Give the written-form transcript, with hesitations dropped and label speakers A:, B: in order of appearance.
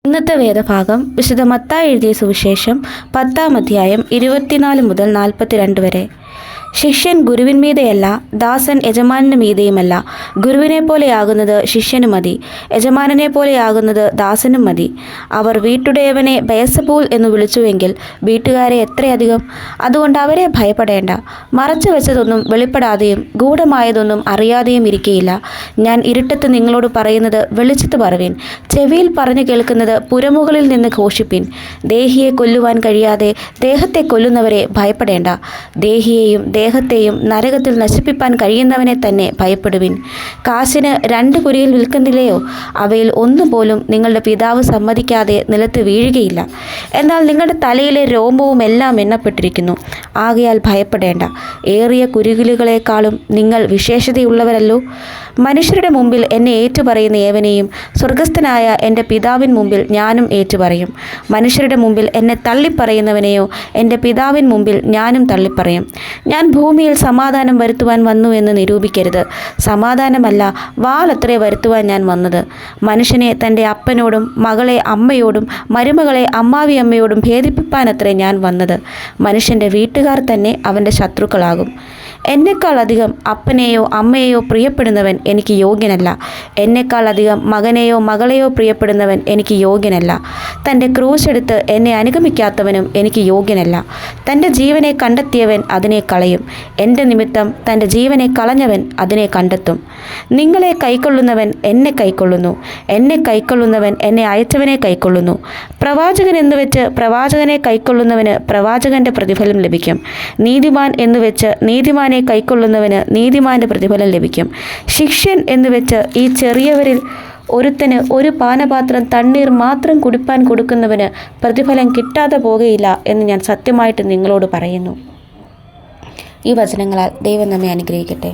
A: ഇന്നത്തെ വേദഭാഗം വിശുദ്ധ മത്തായി എഴുതിയ സുവിശേഷം 10-ാം അധ്യായം 24 മുതൽ 42 വരെ. ശിഷ്യൻ ഗുരുവിന്മീതെയല്ല, ദാസൻ യജമാനന് മീതെയുമല്ല. ഗുരുവിനെ പോലെയാകുന്നത് ശിഷ്യനു മതി, യജമാനനെ പോലെയാകുന്നത് ദാസനും മതി. അവർ വീട്ടുടയവനെ ബയസബൂൽ എന്ന് വിളിച്ചുവെങ്കിൽ വീട്ടുകാരെ എത്രയധികം. അതുകൊണ്ട് അവരെ ഭയപ്പെടേണ്ട. മറച്ചു വെച്ചതൊന്നും വെളിപ്പെടാതെയും ഗൂഢമായതൊന്നും അറിയാതെയും ഇരിക്കയില്ല. ഞാൻ ഇരുട്ടത്ത് നിങ്ങളോട് പറയുന്നത് വെളിച്ചത്ത് പറവിൻ, ചെവിയിൽ പറഞ്ഞു കേൾക്കുന്നത് പുരമുകളിൽ നിന്ന് ഘോഷിപ്പിൻ. ദേഹിയെ കൊല്ലുവാൻ കഴിയാതെ ദേഹത്തെ കൊല്ലുന്നവരെ ഭയപ്പെടേണ്ട. ദേഹിയെയും ദേഹത്തെയും നരകത്തിൽ നശിപ്പിപ്പാൻ കഴിയുന്നവനെ തന്നെ ഭയപ്പെടുവിൻ. കാശിന് 2 കുരിയിൽ വിൽക്കുന്നില്ലയോ? അവയിൽ ഒന്നുപോലും നിങ്ങളുടെ പിതാവ് സമ്മതിക്കാതെ നിലത്ത് വീഴുകയില്ല. എന്നാൽ നിങ്ങളുടെ തലയിലെ രോമവും എല്ലാം എണ്ണപ്പെട്ടിരിക്കുന്നു. ആകയാൽ ഭയപ്പെടേണ്ട. ഏറിയ കുരികിലുകളെക്കാളും നിങ്ങൾ വിശേഷതയുള്ളവരല്ലോ. മനുഷ്യരുടെ മുമ്പിൽ എന്നെ ഏറ്റുപറയുന്ന ഏവനെയും സ്വർഗസ്ഥനായ എൻ്റെ പിതാവിൻ മുമ്പിൽ ഞാനും ഏറ്റുപറയും. മനുഷ്യരുടെ മുമ്പിൽ എന്നെ തള്ളിപ്പറയുന്നവനെയോ എൻ്റെ പിതാവിൻ മുമ്പിൽ ഞാനും തള്ളിപ്പറയും. ഞാൻ ഭൂമിയിൽ സമാധാനം വരുത്തുവാൻ വന്നു എന്ന് നിരൂപിക്കരുത്. സമാധാനമല്ല, വാളത്രേ വരുത്തുവാൻ ഞാൻ വന്നത്. മനുഷ്യനെ തൻ്റെ അപ്പനോടും മകളെ അമ്മയോടും മരുമകളെ അമ്മാവിയമ്മയോടും ഭേദിപ്പിപ്പാനത്രേ ഞാൻ വന്നത്. മനുഷ്യൻ്റെ വീട്ടുകാർ തന്നെ അവൻ്റെ ശത്രുക്കളാകും. എന്നെക്കാൾ അധികം അപ്പനെയോ അമ്മയെയോ പ്രിയപ്പെടുന്നവൻ എനിക്ക് യോഗ്യനല്ല. എന്നെക്കാൾ അധികം മകനെയോ മകളെയോ പ്രിയപ്പെടുന്നവൻ എനിക്ക് യോഗ്യനല്ല. തൻ്റെ ക്രൂശെടുത്ത് എന്നെ അനുഗമിക്കാത്തവനും എനിക്ക് യോഗ്യനല്ല. തൻ്റെ ജീവനെ കണ്ടെത്തിയവൻ അതിനെ കളയും. എൻ്റെ നിമിത്തം തൻ്റെ ജീവനെ കളഞ്ഞവൻ അതിനെ കണ്ടെത്തും. നിങ്ങളെ കൈക്കൊള്ളുന്നവൻ എന്നെ കൈക്കൊള്ളുന്നു, എന്നെ കൈക്കൊള്ളുന്നവൻ എന്നെ അയച്ചവനെ കൈക്കൊള്ളുന്നു. പ്രവാചകൻ എന്നുവെച്ച് പ്രവാചകനെ കൈക്കൊള്ളുന്നവന് പ്രവാചകൻ്റെ പ്രതിഫലം ലഭിക്കും. നീതിമാൻ എന്നുവെച്ച് നീതിമാനെ കൈക്കൊള്ളുന്നവന് നീതിമാന്റെ പ്രതിഫലം ലഭിക്കും. ശിഷ്യൻ എന്നുവെച്ച് ഈ ചെറിയവരിൽ ഒരുത്തന് ഒരു പാനപാത്രം തണ്ണീർ മാത്രം കുടിപ്പാൻ കൊടുക്കുന്നവന് പ്രതിഫലം കിട്ടാതെ പോകുകയില്ല എന്ന് ഞാൻ സത്യമായിട്ട് നിങ്ങളോട് പറയുന്നു. ഈ വചനങ്ങളാൽ ദൈവം നമ്മെ അനുഗ്രഹിക്കട്ടെ.